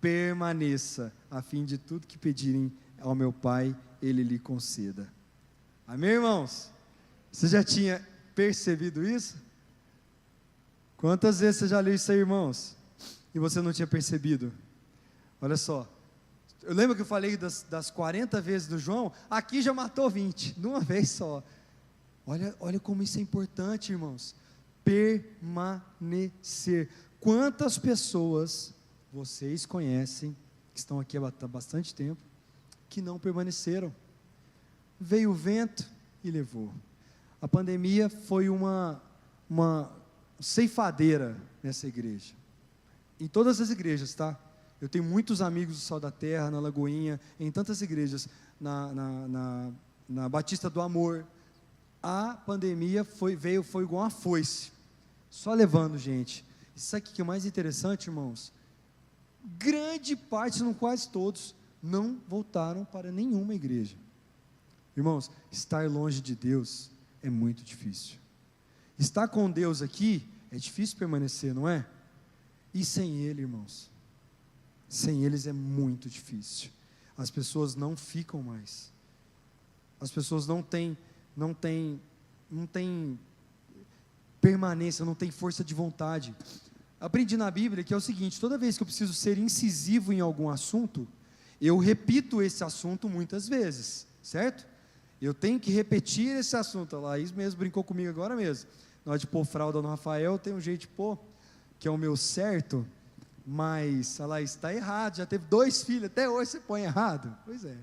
permaneça, a fim de tudo que pedirem ao meu Pai, Ele lhe conceda. Amém, irmãos? Você já tinha percebido isso? Quantas vezes você já leu isso aí, irmãos? E você não tinha percebido? Olha só, eu lembro que eu falei das 40 vezes do João, aqui já matou 20, de uma vez só. Olha como isso é importante, irmãos. Permanecer. Quantas pessoas vocês conhecem, que estão aqui há bastante tempo, que não permaneceram? Veio o vento e levou. A pandemia foi uma ceifadeira nessa igreja. Em todas as igrejas, tá? Eu tenho muitos amigos do Sal da Terra, na Lagoinha, em tantas igrejas, na Batista do Amor. A pandemia foi igual uma foice, só levando gente. Isso aqui que é o mais interessante, irmãos, grande parte, se não quase todos, não voltaram para nenhuma igreja. Irmãos, estar longe de Deus é muito difícil. Estar com Deus aqui é difícil permanecer, não é? E sem Ele, irmãos, sem eles é muito difícil. As pessoas não ficam mais. As pessoas não têm permanência, não têm força de vontade. Aprendi na Bíblia que é o seguinte: toda vez que eu preciso ser incisivo em algum assunto, eu repito esse assunto muitas vezes, certo? Eu tenho que repetir esse assunto. A Laís mesmo brincou comigo agora mesmo. Na hora de pôr fralda no Rafael, tem um jeito de pôr, que é o meu certo, mas a Laís está errado, já teve 2 filhos, até hoje você põe errado. Pois é.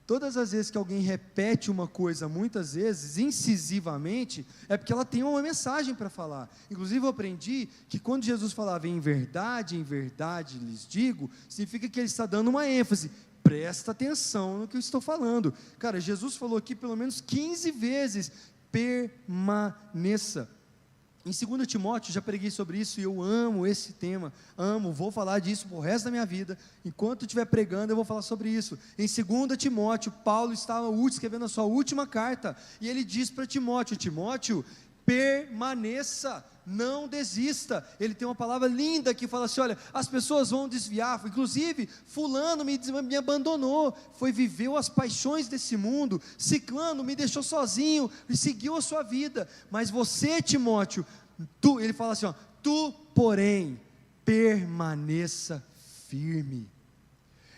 Todas as vezes que alguém repete uma coisa, muitas vezes, incisivamente, é porque ela tem uma mensagem para falar. Inclusive eu aprendi que quando Jesus falava em verdade lhes digo, significa que ele está dando uma ênfase. Presta atenção no que eu estou falando. Cara, Jesus falou aqui pelo menos 15 vezes, permaneça. Em 2 Timóteo, já preguei sobre isso e eu amo esse tema, vou falar disso por resto da minha vida. Enquanto eu estiver pregando, eu vou falar sobre isso. Em 2 Timóteo, Paulo estava escrevendo a sua última carta, e ele diz para Timóteo, permaneça, não desista. Ele tem uma palavra linda que fala assim: olha, as pessoas vão desviar, inclusive, fulano me abandonou, viveu as paixões desse mundo, ciclano me deixou sozinho, e seguiu a sua vida, mas você, Timóteo, ele fala assim, tu, porém, permaneça firme.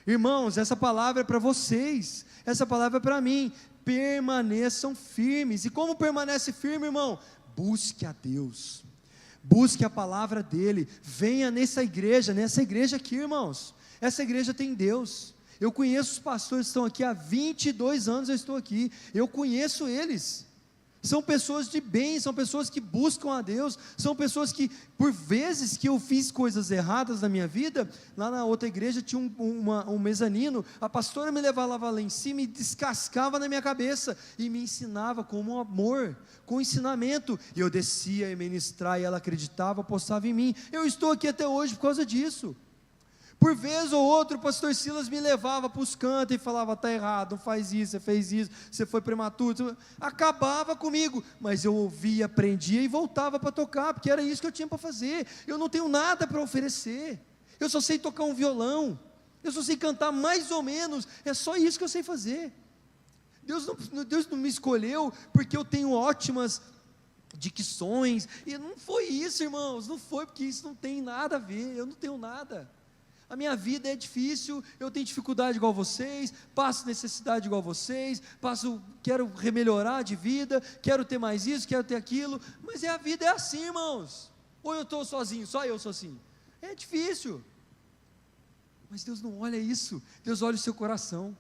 Irmãos, essa palavra é para vocês, essa palavra é para mim. Permaneçam firmes. E como permanece firme, irmão? Busque a Deus, busque a palavra dele, venha nessa igreja aqui, irmãos. Essa igreja tem Deus. Eu conheço os pastores que estão aqui há 22 anos, eu estou aqui, eu conheço eles. São pessoas de bem, são pessoas que buscam a Deus, são pessoas que, por vezes que eu fiz coisas erradas na minha vida, lá na outra igreja tinha um mezanino, a pastora me levava lá em cima e descascava na minha cabeça, e me ensinava com um amor, com ensinamento, e eu descia a ministrar, e ela acreditava, apostava em mim. Eu estou aqui até hoje por causa disso. Por vez ou outra, o pastor Silas me levava para os cantos e falava: está errado, não faz isso, você fez isso, você foi prematuro, acabava comigo, mas eu ouvia, aprendia e voltava para tocar, porque era isso que eu tinha para fazer. Eu não tenho nada para oferecer, eu só sei tocar um violão, eu só sei cantar mais ou menos, é só isso que eu sei fazer. Deus não me escolheu porque eu tenho ótimas dicções, e não foi isso, irmãos, não foi, porque isso não tem nada a ver, eu não tenho nada. A minha vida é difícil, eu tenho dificuldade igual vocês, passo necessidade igual vocês, quero remelhorar de vida, quero ter mais isso, quero ter aquilo, mas a vida é assim, irmãos. Ou eu estou sozinho, só eu sou assim. É difícil. Mas Deus não olha isso, Deus olha o seu coração.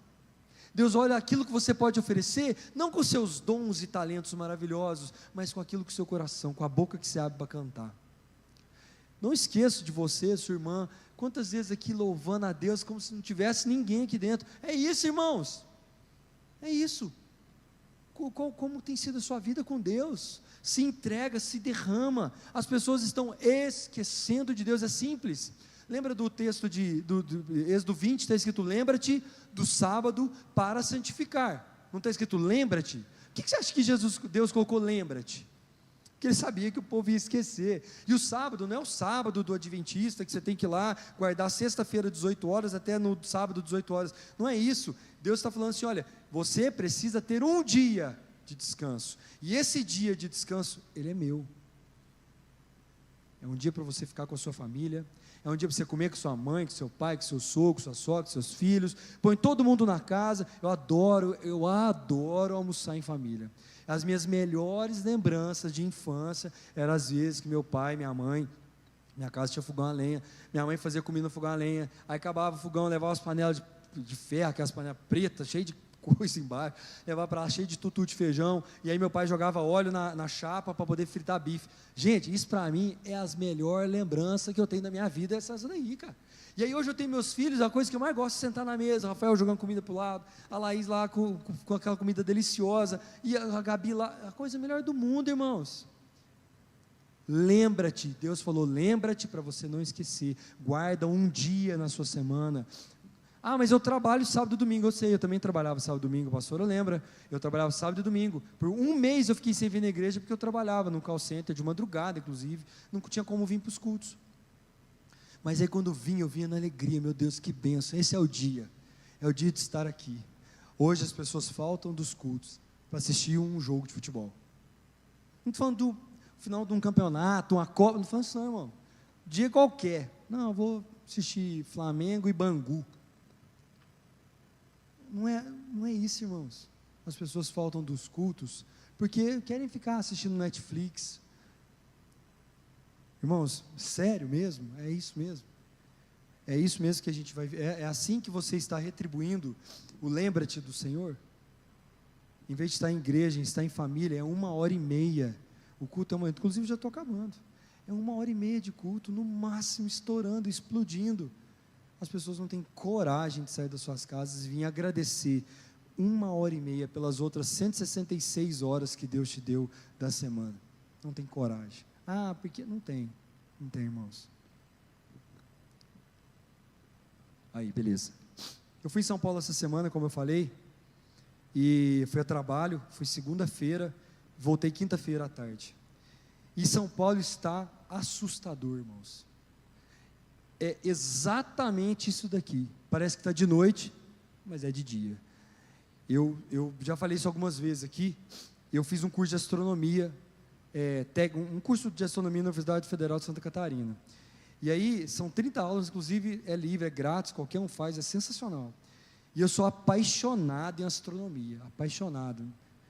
Deus olha aquilo que você pode oferecer, não com seus dons e talentos maravilhosos, mas com aquilo que o seu coração, com a boca que você abre para cantar. Não esqueça de você, sua irmã, quantas vezes aqui louvando a Deus como se não tivesse ninguém aqui dentro. É isso, irmãos, é isso. Como tem sido a sua vida com Deus? Se entrega, se derrama. As pessoas estão esquecendo de Deus, é simples. Lembra do texto do Êxodo 20, está escrito: lembra-te do sábado para santificar. Não está escrito lembra-te? O que você acha que Deus colocou lembra-te? Porque ele sabia que o povo ia esquecer. E o sábado não é o sábado do adventista, que você tem que ir lá guardar sexta-feira 18 horas até no sábado 18 horas, não é isso. Deus está falando assim: olha, você precisa ter um dia de descanso, e esse dia de descanso, ele é meu. É um dia para você ficar com a sua família, é um dia para você comer com sua mãe, com seu pai, com seu sogro, com sua sogra, com seus filhos, põe todo mundo na casa. Eu adoro almoçar em família. As minhas melhores lembranças de infância eram as vezes que meu pai, minha mãe, minha casa tinha fogão a lenha, minha mãe fazia comida no fogão a lenha, aí acabava o fogão, levava as panelas de ferro, aquelas panelas pretas, cheias de coisa embaixo, levava para lá cheio de tutu de feijão, e aí meu pai jogava óleo na chapa para poder fritar bife. Gente, isso para mim é as melhores lembranças que eu tenho da minha vida, essas daí, cara. E aí hoje eu tenho meus filhos, a coisa que eu mais gosto é sentar na mesa, o Rafael jogando comida para o lado, a Laís lá com aquela comida deliciosa, e a Gabi lá, a coisa melhor do mundo, irmãos. Lembra-te, Deus falou, lembra-te para você não esquecer, guarda um dia na sua semana. Ah, mas eu trabalho sábado e domingo. Eu sei, eu também trabalhava sábado e domingo, pastora lembra? Eu trabalhava sábado e domingo. Por um mês eu fiquei sem vir na igreja, porque eu trabalhava no call center, de madrugada inclusive, não tinha como vir para os cultos. Mas aí quando eu vinha na alegria, meu Deus, que bênção, esse é o dia de estar aqui. Hoje as pessoas faltam dos cultos para assistir um jogo de futebol. Não estou falando do final de um campeonato, uma Copa, não estou falando isso não, irmão. Dia qualquer, não, eu vou assistir Flamengo e Bangu. Não é isso, irmãos. As pessoas faltam dos cultos porque querem ficar assistindo Netflix. Irmãos, sério mesmo? É isso mesmo? É isso mesmo que a gente vai ver? É assim que você está retribuindo o lembra-te do Senhor? Em vez de estar em igreja, estar em família, é 1h30. O culto é inclusive já estou acabando. É 1h30 de culto, no máximo estourando, explodindo. As pessoas não têm coragem de sair das suas casas e vir agradecer 1h30 pelas outras 166 horas que Deus te deu da semana. Não tem coragem. Ah, porque não tem, irmãos. Aí, beleza. Eu fui em São Paulo essa semana, como eu falei, e fui a trabalho, fui segunda-feira, voltei quinta-feira à tarde. E São Paulo está assustador, irmãos. É exatamente isso daqui. Parece que está de noite, mas é de dia. Eu já falei isso algumas vezes aqui. Eu fiz um curso de astronomia, um curso de astronomia na Universidade Federal de Santa Catarina. E aí, são 30 aulas, inclusive é livre, é grátis, qualquer um faz, é sensacional. E eu sou apaixonado em astronomia, apaixonado.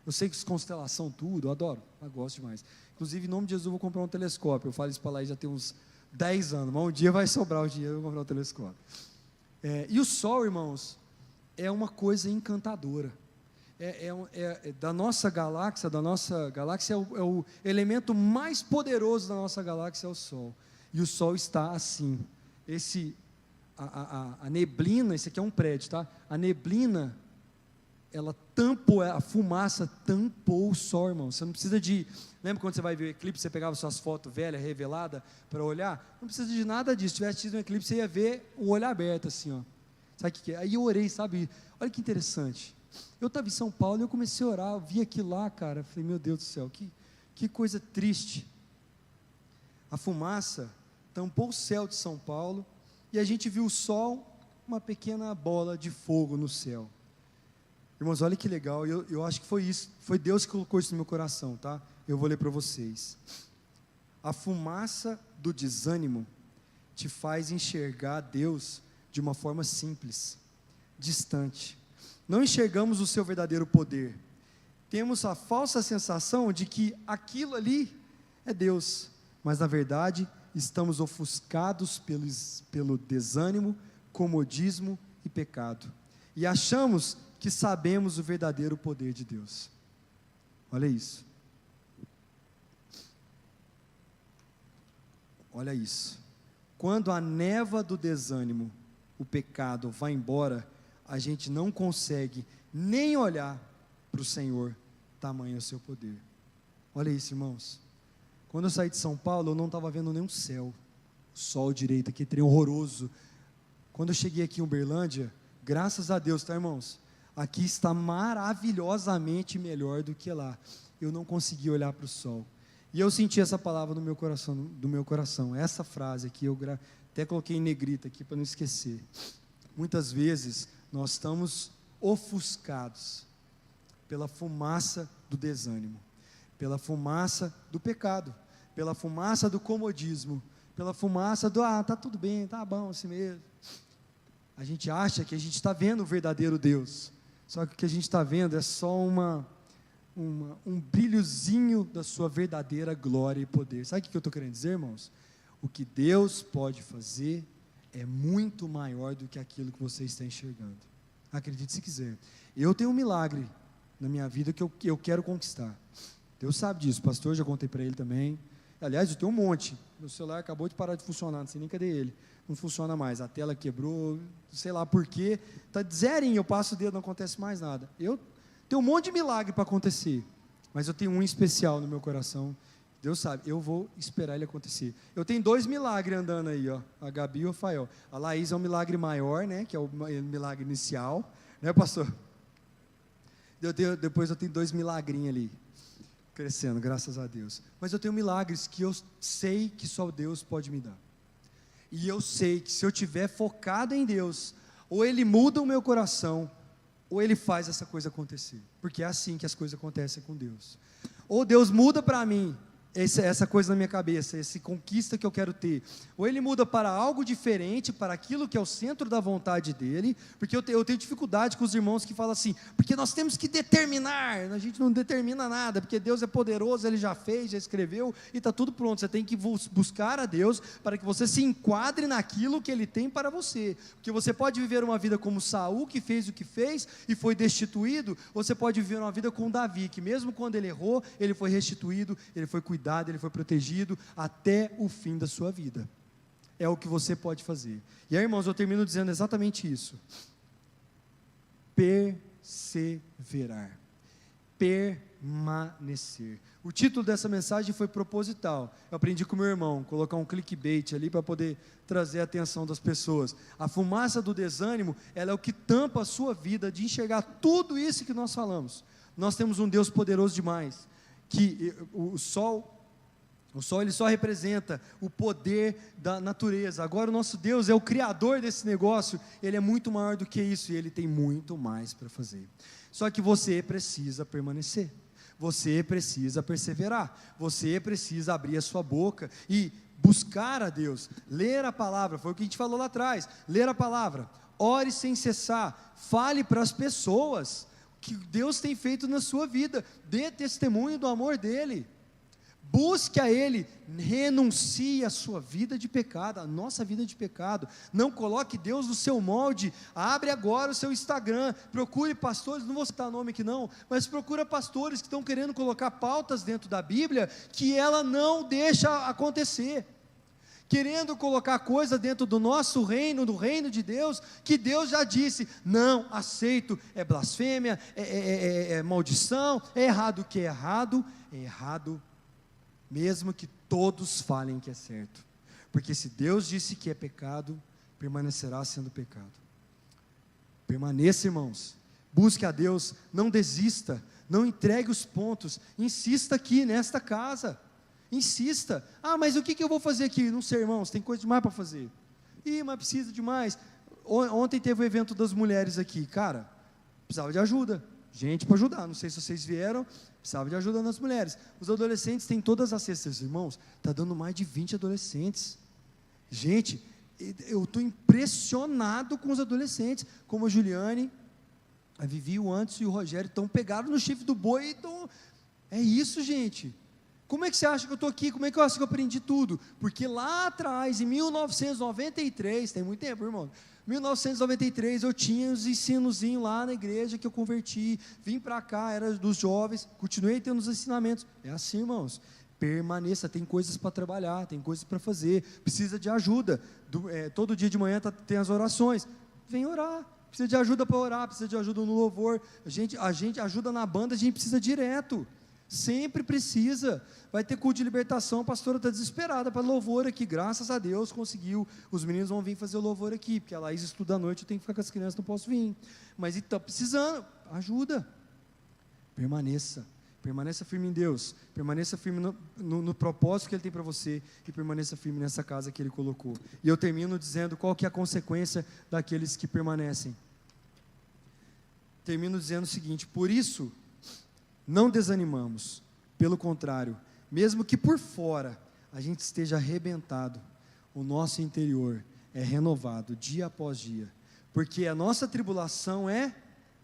Eu sei que constelação tudo, eu adoro, eu gosto demais. Inclusive, em nome de Jesus, eu vou comprar um telescópio. Eu falo isso para lá já tem uns 10 anos, mas um dia vai sobrar o dinheiro, eu vou comprar um telescópio. E o Sol, irmãos, é uma coisa encantadora. Da nossa galáxia, é o elemento mais poderoso da nossa galáxia, é o Sol. E o Sol está assim. A neblina, esse aqui é um prédio, tá? A neblina, ela tampou, a fumaça tampou o Sol, irmão. Você não precisa de... Lembra quando você vai ver o eclipse, você pegava suas fotos velhas, reveladas, para olhar? Não precisa de nada disso. Se tivesse tido um eclipse, você ia ver o olho aberto, assim, ó. Sabe o que é? Aí eu orei, sabe? Olha que interessante. Eu estava em São Paulo e eu comecei a orar, eu vi aquilo lá, cara. Falei, meu Deus do céu, que coisa triste. A fumaça tampou o céu de São Paulo e a gente viu o sol, uma pequena bola de fogo no céu. Irmãos, olha que legal, eu acho que foi isso, foi Deus que colocou isso no meu coração, tá? Eu vou ler para vocês. A fumaça do desânimo te faz enxergar Deus de uma forma simples, distante. Não enxergamos o seu verdadeiro poder. Temos a falsa sensação de que aquilo ali é Deus, mas na verdade estamos ofuscados pelo desânimo, comodismo e pecado. E achamos que sabemos o verdadeiro poder de Deus. Olha isso. Olha isso. Quando a névoa do desânimo, o pecado, vai embora, a gente não consegue nem olhar para o Senhor, tamanho é o seu poder. Olha isso, irmãos. Quando eu saí de São Paulo, eu não estava vendo nenhum céu. O sol direito aqui, trem horroroso. Quando eu cheguei aqui em Uberlândia, graças a Deus, tá, irmãos? Aqui está maravilhosamente melhor do que lá. Eu não consegui olhar para o sol. E eu senti essa palavra no meu coração, essa frase aqui, eu até coloquei em negrita aqui para não esquecer. Muitas vezes nós estamos ofuscados pela fumaça do desânimo, pela fumaça do pecado, pela fumaça do comodismo, pela fumaça do, tá tudo bem, tá bom assim mesmo. A gente acha que a gente está vendo o verdadeiro Deus, só que o que a gente está vendo é só um brilhozinho da sua verdadeira glória e poder. Sabe o que eu estou querendo dizer, irmãos? O que Deus pode fazer é muito maior do que aquilo que você está enxergando. Acredite se quiser. Eu tenho um milagre na minha vida que eu quero conquistar. Deus sabe disso, pastor, já contei para ele também. Aliás, eu tenho um monte. Meu celular acabou de parar de funcionar, não sei nem cadê ele. Não funciona mais, a tela quebrou, sei lá por quê. Está zerinho, eu passo o dedo, não acontece mais nada. Eu tenho um monte de milagre para acontecer, mas eu tenho um especial no meu coração. Deus sabe, eu vou esperar ele acontecer. Eu tenho 2 milagres andando aí, ó, a Gabi e o Rafael. A Laís é um milagre maior, né, que é o milagre inicial, né, pastor? Depois eu tenho 2 milagrinhos ali, crescendo, graças a Deus. Mas eu tenho milagres que eu sei que só Deus pode me dar. E eu sei que se eu estiver focado em Deus, ou Ele muda o meu coração, ou Ele faz essa coisa acontecer. Porque é assim que as coisas acontecem com Deus. Ou Deus muda para mim essa coisa na minha cabeça, essa conquista que eu quero ter, ou Ele muda para algo diferente, para aquilo que é o centro da vontade dEle, porque eu tenho dificuldade com os irmãos que falam assim, porque nós temos que determinar, a gente não determina nada, porque Deus é poderoso, Ele já fez, já escreveu, e está tudo pronto. Você tem que buscar a Deus, para que você se enquadre naquilo que Ele tem para você, porque você pode viver uma vida como Saul, que fez o que fez, e foi destituído, ou você pode viver uma vida como Davi, que mesmo quando ele errou, ele foi restituído, ele foi cuidado, ele foi protegido até o fim da sua vida. É o que você pode fazer. E aí, irmãos, eu termino dizendo exatamente isso. Perseverar. Permanecer. O título dessa mensagem foi proposital. Eu aprendi com meu irmão, colocar um clickbait ali para poder trazer a atenção das pessoas. A fumaça do desânimo, ela é o que tampa a sua vida de enxergar tudo isso que nós falamos. Nós temos um Deus poderoso demais, que o sol ele só representa o poder da natureza. Agora o nosso Deus é o criador desse negócio, Ele é muito maior do que isso, e Ele tem muito mais para fazer. Só que você precisa permanecer, você precisa perseverar, você precisa abrir a sua boca e buscar a Deus, ler a palavra, foi o que a gente falou lá atrás, ler a palavra, ore sem cessar, fale para as pessoas o que Deus tem feito na sua vida, dê testemunho do amor dele, busque a Ele, renuncie a sua vida de pecado, a nossa vida de pecado, não coloque Deus no seu molde, abre agora o seu Instagram, procure pastores, não vou citar nome aqui não, mas procura pastores que estão querendo colocar pautas dentro da Bíblia, que ela não deixa acontecer, querendo colocar coisa dentro do nosso reino, do reino de Deus, que Deus já disse, não aceito, é blasfêmia, é maldição, é errado, o que é errado mesmo que todos falem que é certo, porque se Deus disse que é pecado, permanecerá sendo pecado. Permaneça, irmãos, busque a Deus, não desista, não entregue os pontos, insista aqui nesta casa, insista. Mas o que eu vou fazer aqui? Não sei, irmãos, tem coisa demais para fazer. Mas precisa demais. Ontem teve o evento das mulheres aqui, cara, precisava de ajuda, gente para ajudar, não sei se vocês vieram, precisava de ajuda nas mulheres, os adolescentes têm todas as cestas, irmãos, está dando mais de 20 adolescentes, gente, eu estou impressionado com os adolescentes, como a Juliane, a Vivi, o Anderson e o Rogério, estão pegados no chifre do boi, é isso, gente, como é que você acha que eu estou aqui, como é que eu acho que eu aprendi tudo, porque lá atrás, em 1993, tem muito tempo, irmão, 1993 eu tinha os ensinozinhos lá na igreja que eu converti, vim para cá, era dos jovens, continuei tendo os ensinamentos, é assim, irmãos, permaneça, tem coisas para trabalhar, tem coisas para fazer, precisa de ajuda, todo dia de manhã tem as orações, vem orar, precisa de ajuda para orar, precisa de ajuda no louvor, a gente ajuda na banda, a gente precisa direto, sempre precisa, vai ter culto de libertação, a pastora está desesperada para louvor aqui, graças a Deus conseguiu, os meninos vão vir fazer o louvor aqui, porque a Laís estuda à noite, eu tenho que ficar com as crianças, não posso vir, mas está precisando, ajuda, permaneça firme em Deus, permaneça firme no propósito que Ele tem para você, e permaneça firme nessa casa que Ele colocou, e eu termino dizendo qual que é a consequência daqueles que permanecem, termino dizendo o seguinte, por isso, não desanimamos, pelo contrário, mesmo que por fora a gente esteja arrebentado, o nosso interior é renovado dia após dia, porque a nossa tribulação é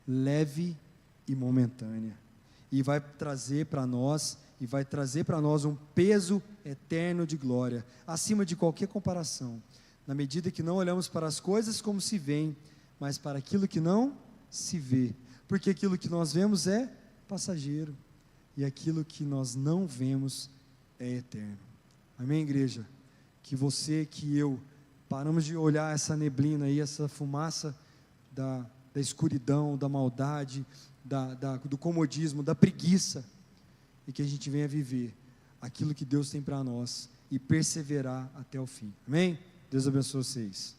leve e momentânea, e vai trazer para nós um peso eterno de glória, acima de qualquer comparação, na medida que não olhamos para as coisas como se veem, mas para aquilo que não se vê, porque aquilo que nós vemos é passageiro, e aquilo que nós não vemos é eterno. Amém, igreja? Que você, que eu, paramos de olhar essa neblina aí, essa fumaça da escuridão, da maldade, do comodismo, da preguiça, e que a gente venha viver aquilo que Deus tem para nós, e perseverar até o fim. Amém? Deus abençoe vocês.